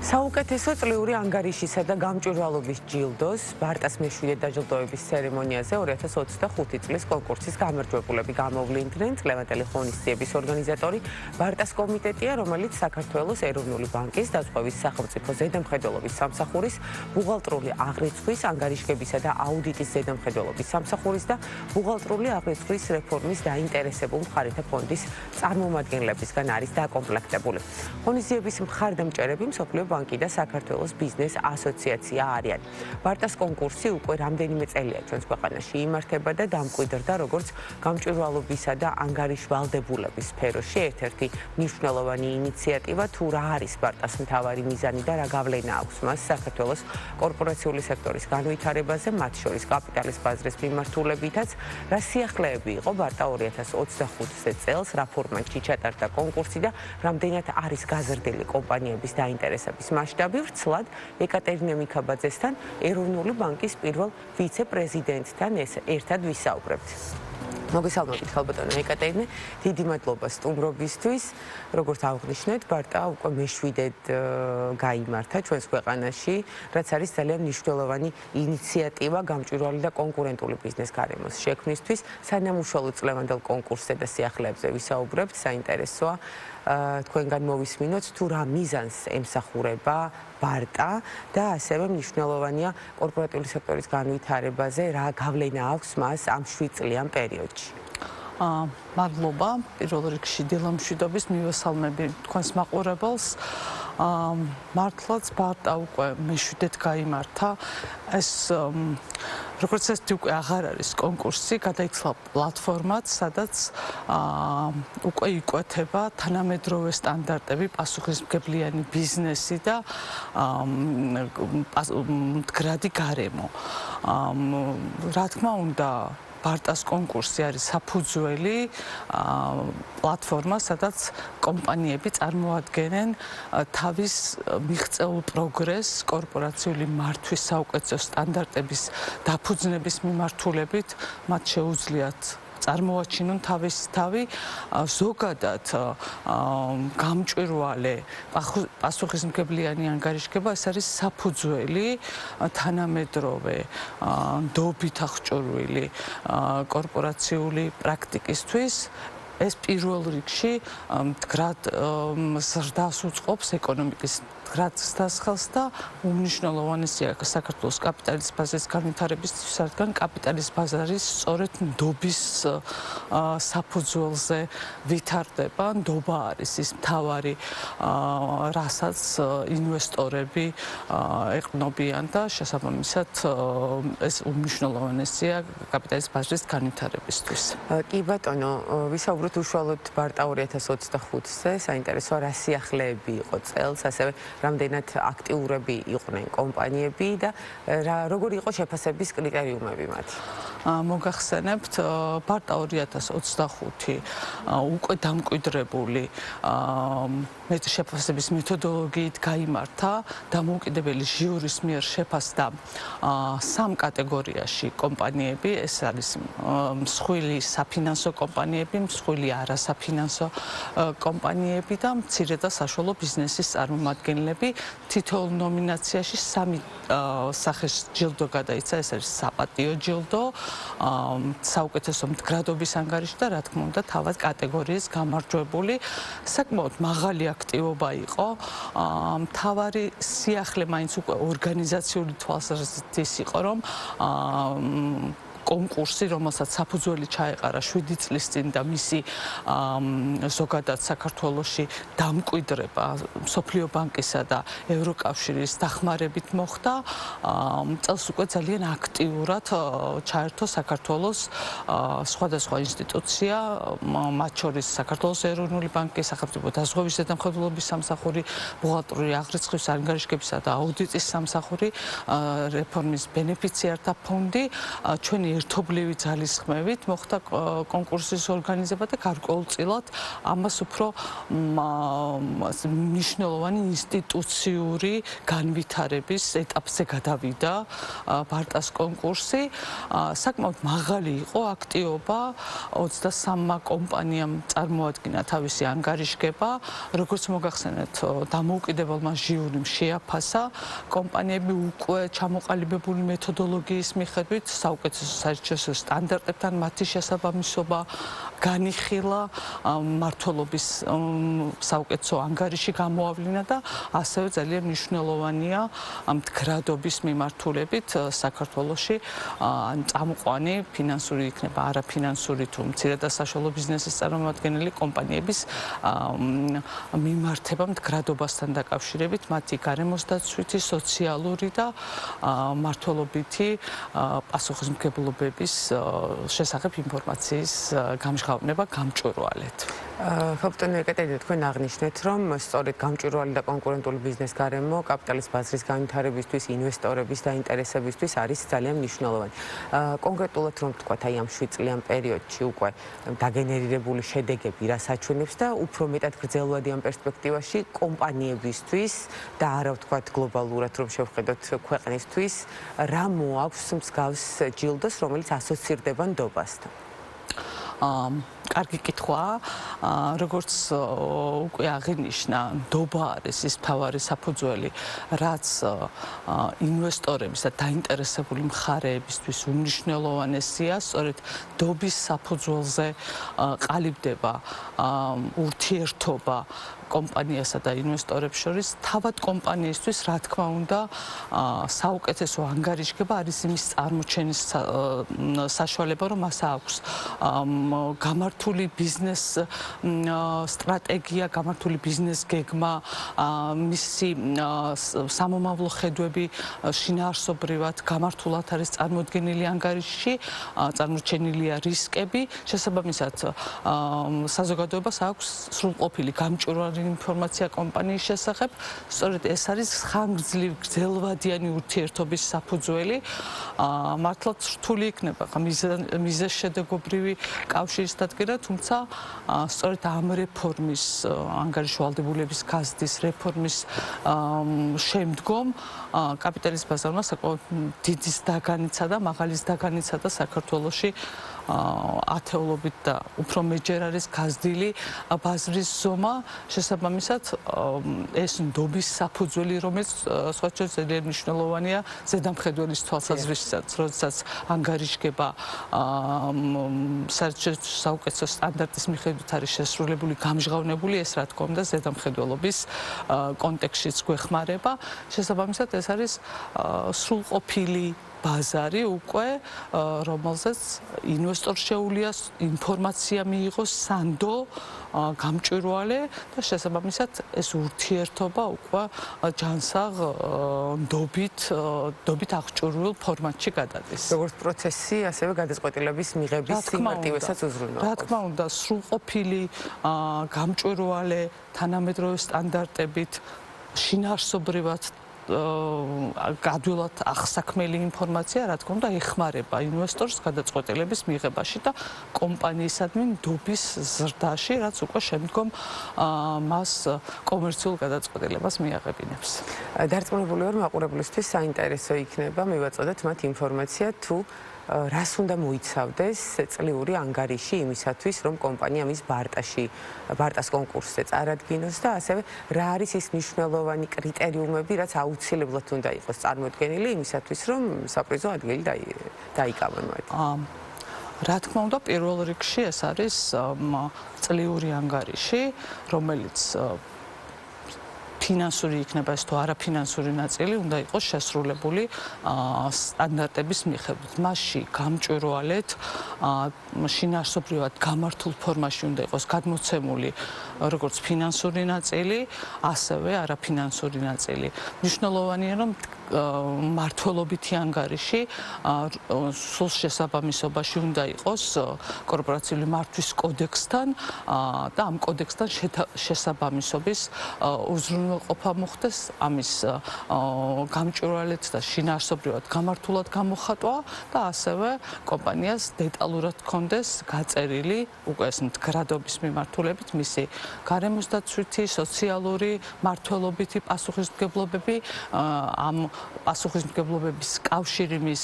საუკეთესო წლიური ანგარიშისა და გამჭვირვალობის ჯილდოს ბარტას მეშვიდე დაჯილდოების ცერემონიაზე 2025 წლის კონკურსის გამარჯვებულები გამოვლინდნენ. წლევანდელი ღონისძიების ორგანიზატორი ბარტას კომიტეტია, რომელიც საქართველოს ეროვნული ბანკის დაზღვევის სახელმწიფო ზედამხედველობის სამსახურის, ბუღალტრული აღრიცხვის, ანგარიშგებისა და აუდიტის ზედამხედველობის სამსახურის და ბუღალტრული აღრიცხვის რეფორმის დაინტერესებულ მხარეთა ფონდის წარმომადგენლებისგან არის დაკომპლექტებული. ღონისძიების მხარდამჭერები მსოფლიო ბანკი და საქართველოს ბიზნეს ასოციაცია არიან. ბარტას კონკურსი უკვე რამდენიმე წელია ჩვენს ქვეყანაში იმართება და დამკვიდრდა როგორც გამჭვირვალობისა და ანგარიშვალდებულების სფეროში ერთ-ერთი მნიშვნელოვანი ინიციატივა. თუ რა არის ბარტას მთავარი მიზანი და რა გავლენა აქვს მას საქართველოს კორპორაციული სექტორის განვითარებაზე, მათ შორის კაპიტალის ბაზრის მიმართულებითაც, რა სიახლეები იყო ბარტა 2025 წელს, რა ფორმატში ჩატარდა კონკურსი და რამდენად არის გაზრდილი კომპანიების დაინტერესება მასშტაბი. ვრცლად ეკატერინე მიქაბაძესთან, ეროვნული ბანკის პირველ ვიცე-პრეზიდენტთან ერთად ვისაუბრებთ. მოგესალმებით, ხალბატონო ეკატერინე, დიდი მადლობა სტუმრობისთვის. როგორც აღნიშნეთ, ბარტა უკვე მეშვიდედ გაიმართა ჩვენს ქვეყანაში, რაც არის ძალიან მნიშვნელოვანი ინიციატივა გამჭვირვალე და კონკურენტული ბიზნეს გარემოს შექმნისთვის. სანამ უშუალოდ წლევანდელ კონკურსზე და სიახლეებზე ვისაუბრებთ, საინტერესოა თქვენგან მოვისმინოთ, თუ რა მიზანს ემსახურება ბარტა და ასევე მნიშვნელოვანია კორპორატიული სექტორის განვითარებაზე, რა გავლენა აქვს მას ამ 7 წლიან პერიოდში. მადლობა, პირველ რიგში დილამშვიდობის მივესალმები თქვენს მაყურებელს. მართლაც ბარტა უკვე მეშვიდედ გაიმართა. ეს როგორც ესეთი უკვე აღარ არის კონკურსი, გადაიქცლა პლატფორმად, სადაც უკვე იკვეთება თანამედროვე სტანდარტები, პასუხისმგებლიანი ბიზნესი და მდგრადი გარემო. რა თქმა უნდა, ბარტას კონკურსი არის საფუძველი პლატფორმა, სადაც კომპანიები წარმოადგენენ თავის მიღწეულ პროგრესს კორპორაციული მართვის საუკეთესო სტანდარტების დაფუძნების მიმართულებით, მათ შეუძლიათ წარმოაჩინონ თავისი თავი, ზოგადად გამჭვირვალე პასუხისმგებლიანი ანგარიშგება, ეს არის საფუძველი თანამედროვე ნდობით აღჭურვილი კორპორაციული პრაქტიკისთვის. ეს პირველ რიგში მდგრად ზრდას უწყობს ეკონომიკის მდგრად დასხელს და უმნიშვნელოვანესია საქართველოს კაპიტალის ბაზრის განვითარებისთვის, რადგან კაპიტალის ბაზარი სწორედ ნდობის საფუძველზე ვითარდება. ნდობა არის ის მთავარი, რასაც ინვესტორები ეყრდნობიან და შესაბამისად ეს უმნიშვნელოვანესია კაპიტალის ბაზრის განვითარებისთვის. კი ბატონო, ვისაუბროთ უშუალოდ ბარტა 2025-ზე, საინტერესოა რა სიახლეები იყო წელს, ასევე რამდენად აქტიურები იყვნენ კომპანიები და როგორი იყო შეფასების კრიტერიუმები მათი. მოგახსენებთ, ბარტა 2025 უკვე დამკვიდრებული შეფასების მეთოდოლოგიით გაიმართა, დამოუკიდებელი ჟიურის მიერ შეფასდა 3 კატეგორიაში კომპანიები, ეს არის მსხვილი საფინანსო კომპანიები, მსხვილი არასაფინანსო კომპანიები და მცირე და საშუალო ბიზნესის წარმომადგენლები. თითოეულ ნომინაციაში 3 სახის ჯილდო გადაიცა, ეს არის საპატიო ჯილდო, საუკეთესო მდგრადობის ანგარიში და რა თქმა უნდა თავად კატეგორიის გამარჯვებული. საკმაოდ მაღალი აქტივობა იყო. მთავარი სიახლე მაინც უკვე ორგანიზაციული თვალსაზრისით ის იყო, რომ კონკურსი, რომელსაც საფუძველი ჩაეყარა 7 წლის წინ და მისი ზოგადად საქართველოში დამკვიდრება მსოფლიო ბანკისა და ევროკავშირის დახმარებით მოხდა. წელს უკვე ძალიან აქტიურად ჩაერთო საქართველოს სხვადასხვა ინსტიტუცია, მათ შორის საქართველოს ეროვნული ბანკი, სახელმწიფო დაზღვევის ზედამხედველობის სამსახური, ბუღალტრული აღრიცხვის, ანგარიშგებისა და აუდიტის სამსახური, რეფორმის ბენეფიციართა ფონდი, ჩვენი ერთობლივი ძალისხმევით მოხდა კონკურსის ორგანიზება და გარკვეულწილად ამას უფრო მნიშვნელოვანი ინსტიტუციური განვითარების ეტაპზე გადავიდა ბარტას კონკურსი. საკმაოდ მაღალი იყო აქტივობა 23 კომპანიამ წარმოადგინა თავისი ანგარიშგება, როგორც მოგახსენეთ, დამოუკიდებელმა ჟიურიმ შეაფასა კომპანიები უკვე ჩამოყალიბებული მეთოდოლოგიის მიხედვით საუკეთესო საერთაშორისო სტანდარტებთან მათი შესაბამისობა განიხილა, მმართველობის საუკეთესო ანგარიში გამოავლინა და ასევე ძალიან მნიშვნელოვანია მდგრადობის მიმართულებით საქართველოში წამყვანი ფინანსური იქნება არაფინანსური თუ მცირე და საშუალო ბიზნესის წარმომადგენელი კომპანიების მიმართება მდგრადობასთან დაკავშირებით მათი გარემოსდაცვითი, სოციალური და მმართველობითი პასუხისმგებლობების შესახებ ინფორმაციის გამჟღავნება გამჭვირვალედ. ხალხთან ეკეთებთ თქვენ აღნიშნეთ, რომ სწორედ გამჭვირვალე და კონკურენტული ბიზნეს გარემო კაპიტალის ბაზრის განვითარებისთვის, ინვესტორების დაინტერესებისთვის არის ძალიან მნიშვნელოვანი. კონკრეტულად რომ ვთქვათ, აი ამ 7 წლიან პერიოდში უკვე დაგენერირებული შედეგები რას აჩვენებს და უფრო მეტად გრძელვადიან პერსპექტივაში კომპანიებისთვის და არა ვთქვათ გლობალურად რომ შევხედოთ ქვეყნისთვის, რა მოაქვს მსგავს ჯილდოს, რომელიც ასოცირდება ნდობასთან? კარგი კითხვა. როგორც უკვე აღინიშნა, ნდობა არის ის მთავარი საფუძველი, რაც ინვესტორების და დაინტერესებული მხარეებისთვის უმნიშვნელოვანესია. სწორედ ნდობის საფუძველზე ყალიბდება ურთიერთობა კომპანიასა და ინვესტორებს შორის. თავად კომპანიისთვის, რა თქმა უნდა, საუკეთესო ანგარიშგება არის იმის წარმოჩენის საშუალება, რომ მას აქვს გამართული ბიზნეს სტრატეგია, გამართული ბიზნეს გეგმა, მისი სამომავლო ხედვები შინაარსობრივად გამართულად არის წარმოდგენილი ანგარიშში, წარმოჩენილია რისკები, შესაბამისად საზოგადოებას აქვს სრულყოფილი გამჭვირვალე ინფორმაცია კომპანიის შესახებ. სწორედ ეს არის ხანგრძლივი გრძელვადიანი ურთიერთობის საფუძველი. მართლაც რთული იქნება მიზეზშედეგობრივი კავშირის დადგენა, თუმცა სწორედ ამ რეფორმის, ანგარიშვალდებულების გაზრდის რეფორმის შემდგომ კაპიტალის ბაზარმა საკმაოდ დიდი დაგანიცა და მაღალი დაგანიცა და საქართველოში ათეულობით და უფრო მეჯერ არის გაზრდილი ბაზრის ზომა. შესაბამისად, ეს ნდობის საფუძველი, რომელიც სხვა შორის ძალიან მნიშვნელოვანია ზედამხედველის თვალსაზრისით, როდესაც ანგარიშგება საუკეთესო სტანდარტის მიხედვით არის შესრულებული, გამჟღავნებული, ეს რა თქმა უნდა ზედამხედველობის კონტექსტშიც გვეხმარება. შესაბამისად, ეს არის სრულყოფილი ბაზარი უკვე, რომელზეც ინვესტორს შეუძლია ინფორმაცია მიიღოს სანდო, გამჭვირვალე და შესაბამისად ეს ურთიერთობა უკვე ჯანსაღ ნდობით აღჭურვილ ფორმატში გადადის. როგორც პროცესი, ასევე გადაწყვეტილების მიღების სიმარტივესაც უზრუნველყოფს. რა თქმა უნდა, სრულყოფილი, გამჭვირვალე, თანამედროვე სტანდარტებით, შინაარსობრივად გადვილად აღსაქმელი ინფორმაცია, რა თქმა უნდა, ეხმარება ინვესტორს გადაწყვეტილების მიღებაში და კომპანიისადმი ნდობის ზრდაში, რაც უკვე შემდგომ მას კომერციულ გადაწყვეტილებას მიაღებინებს. დარწმუნებული ვარ, მაყურებლისთვის საინტერესო იქნება მივაწოდოთ მათ ინფორმაცია თუ რას უნდა მოიცავდეს წლიური ანგარიში იმისათვის, რომ კომპანია მის ბარტას კონკურსზე წარადგინოს და ასევე რა არის ის მნიშვნელოვანი კრიტერიუმები, რაც აუცილებლად უნდა იყოს წარმოდგენილი იმისათვის, რომ საპრიზო ადგილი დაიკავონ მათ. რა თქმა უნდა, პირველ რიგში ეს არის წლიური ანგარიში, რომელიც ფინანსური იქნება ეს თუ არაფინანსური ნაწილი უნდა იყოს შესრულებული სტანდარტების მიხედვით. მასში გამჭვირვალედ შინაარსობრივად გამართულ ფორმაში უნდა იყოს გადმოცემული როგორც ფინანსური ნაწილი, ასევე არაფინანსური ნაწილი. მნიშვნელოვანია, რომ მართლობითი ანგარიში სულ შესაბამისობაში უნდა იყოს კორპორაციული მართვის კოდექსთან და ამ კოდექსთან შესაბამისობის უზრუნველყოფა მოხდეს ამის გამჭვირვალედ და შინაარსობრივად გამართულად გამოხატვა და ასევე კომპანიას დეტალურად ჰქონდეს გაწერილი უკვე ეს მდგრადობის მიმართულებით მისი გარემოსდაცვითი, სოციალური, მართლობითი პასუხისმგებლობები ამ პასუხისმგებლობების კავშირი მის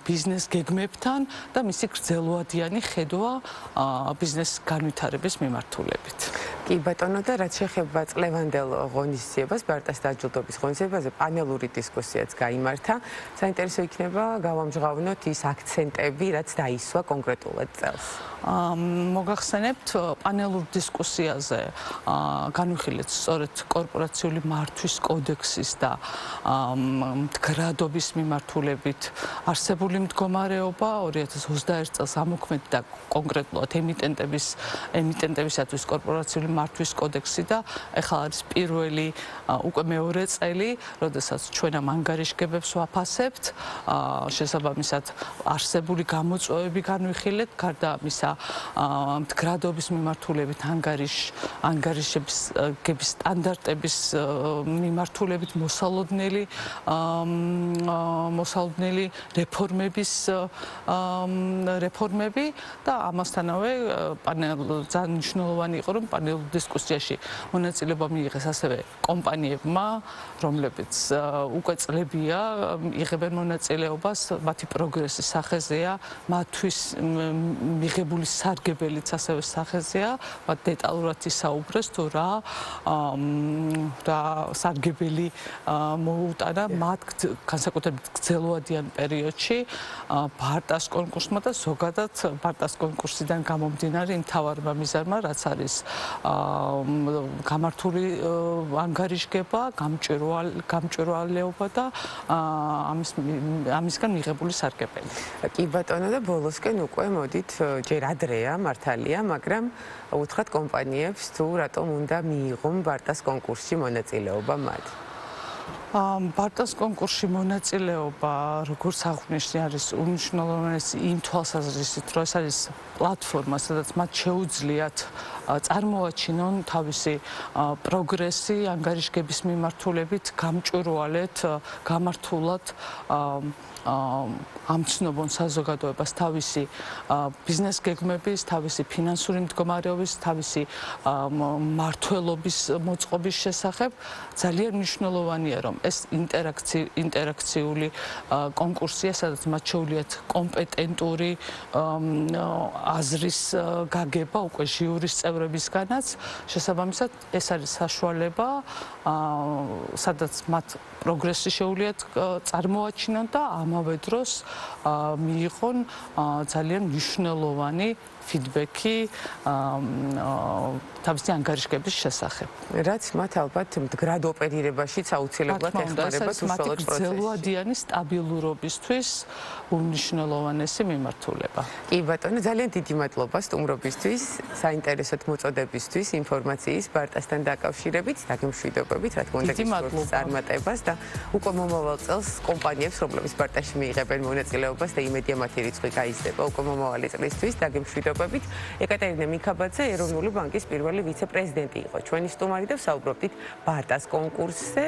ბიზნეს გეგმებთან და მისი გრძელვადიანი ხედვა ბიზნეს განვითარების მიმართულებით. კი ბატონო და რაც შეეხება წლევანდელ ღონისძიებას, ბარტას დაჯილდოების ღონისძიებაზე პანელური დისკუსიაც გაიმართა. საინტერესო იქნება გავამჟღავნოთ ის აქცენტები, რაც დაისვა კონკრეტულად წელს. მოგახსენებთ პანელურ დისკუსიაზე განვიხილეთ სწორედ კორპორაციული მართვის კოდექსის და მდგრადობის მიმართულებით არსებული მდგომარეობა 2021 წელს ამოქმედ და კონკრეტულად ემიტენტებისათვის კორპორაციული მართვის კოდექსი და ახლა არის პირველი უკვე მეორე წელი, როდესაც ჩვენ ამ ანგარიშგებებს ვაფასებთ, შესაბამისად არსებული გამოწვევები განვიხილეთ, გარდა ამისა მდგრადობის მიმართულებით ანგარიშების გების სტანდარტების მიმართულებით მოსალოდნელი რეფორმები და ამასთანავე ძალიან მნიშვნელოვანი იყო, რომ პანელურ დისკუსიაში მონაწილეობა მიიღეს ასევე კომპანიებმა, რომლებიც უკვე წლებია იღებენ მონაწილეობას, მათი პროგრესის სახეზეა, მათთვის მიღებული სარგებელიც ასევე სახეზეა, მათ დეტალურად ისაუბრეს თუ რა სარგებელი მოუტანა მათ განსაკუთრებით გრძელვადიან პერიოდში ბარტას კონკურსმა და ზოგადად ბარტას კონკურსიდან გამომდინარე იმ მთავარმა მიზანმა, რაც არის გამართული ანგარიშგება, გამჭვირვალეობა და ამისგან მიღებული სარგებელი. კი ბატონო და ბოლოსკენ უკვე მოდით ჯერ ადრეა მართალია, მაგრამ უთხრათ კომპანიებს თუ რატომ უნდა მიიღონ ბარტას კონკურსში მონაწილეობა მათ. ბარტას კონკურსში მონაწილეობა, როგორც აღნიშნე, არის უმნიშვნელოვანესი იმ თვალსაზრისით, რომ ეს არის პლატფორმა, სადაც მათ შეუძლიათ წარმოაჩინონ თავისი პროგრესი ანგარიშგების მიმართულებით, გამჭვირვალედ, გამართულად ამცნობონ საზოგადოებას თავისი ბიზნეს გეგმების, თავისი ფინანსური მდგომარეობის, თავისი მართლობის მოწყობის შესახებ. ძალიან მნიშვნელოვანია, რომ ეს ინტერაქციული კონკურსია, სადაც მათ შეუძლიათ კომპეტენტური აზრის გაგება უკვე ჟიურის წევრებისგანაც. შესაბამისად, ეს არის საშუალება, სადაც მათ პროგრესი შეუძლიათ წარმოაჩინონ და ამავე დროს მიიღონ ძალიან მნიშვნელოვანი ფიდბექი თავისი ანგარიშგების შესახებ. რაც მათ ალბათ მდგრად ოპერირებაშიც აუცილებლად ეხმარებათ უშუალოდ პროცესში. გრძელვადიანი სტაბილურობისთვის უმნიშვნელოვანესი მიმართულება. კი ბატონო, ძალიან დიდი მადლობა სტუმრობისთვის, საინტერესოდ მოწოდებისთვის, ინფორმაციის ბარტასთან დაკავშირებით, დაგემშვიდობებით, რა თქმა უნდა, გისურვებთ წარმატებას და უკვე მომავალ წელს კომპანიებს, რომლებიც ბარტაში მიიღებენ მონაწილეობას და იმედია მათი რიცხვი გაიზრდება უკვე მომავალი წლისთვის, დაგემშვიდობებით. ეკატერინე მიქაბაძე, ეროვნული ბანკის პირველი ვიცე-პრეზიდენტი იყო ჩვენი სტუმარი და ვსაუბრობდით ბარტას კონკურსზე.